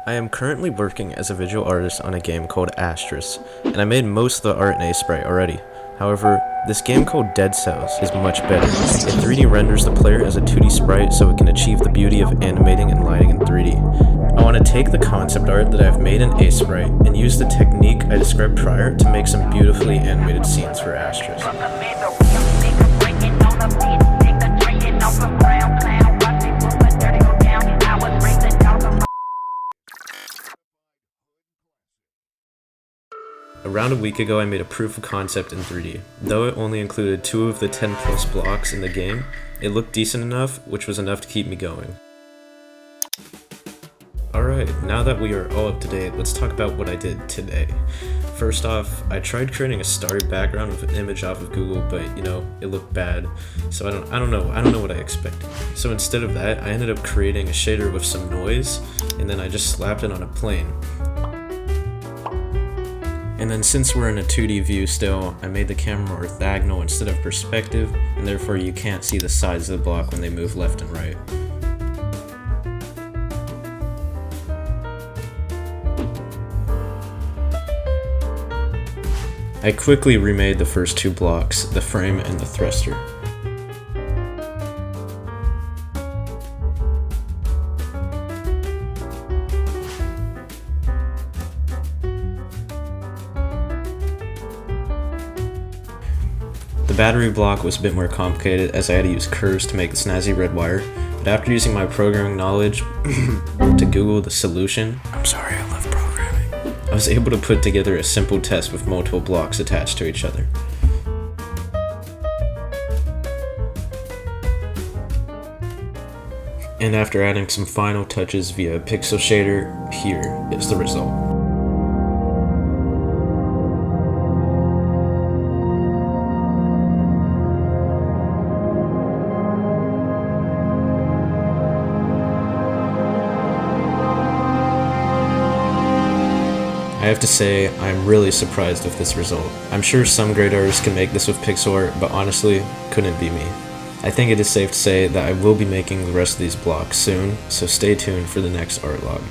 I am currently working as a visual artist on a game called Astrus, and I made most of the art in Aseprite already. However, this game called Dead Cells is much better. It 3D renders the player as a 2D sprite so it can achieve the beauty of animating and lighting in 3D. I want to take the concept art that I've made in Aseprite and use the technique I described prior to make some beautifully animated scenes for Astrus. Around a week ago I made a proof of concept in 3D. Though it only included 2 of the 10 plus blocks in the game, it looked decent enough, which was enough to keep me going. Alright, now that we are all up to date, let's talk about what I did today. First off, I tried creating a starry background with an image off of Google, but it looked bad. So I don't know what I expected. So instead of that, I ended up creating a shader with some noise, and then I just slapped it on a plane. And then since we're in a 2D view still, I made the camera orthogonal instead of perspective, and therefore you can't see the sides of the block when they move left and right. I quickly remade the first 2 blocks, the frame and the thruster. The battery block was a bit more complicated as I had to use curves to make the snazzy red wire, but after using my programming knowledge to Google the solution, I'm sorry, I love programming, I was able to put together a simple test with multiple blocks attached to each other. And after adding some final touches via pixel shader, here is the result. I have to say, I'm really surprised with this result. I'm sure some great artists can make this with pixel art, but honestly, couldn't be me. I think it is safe to say that I will be making the rest of these blocks soon, so stay tuned for the next art log.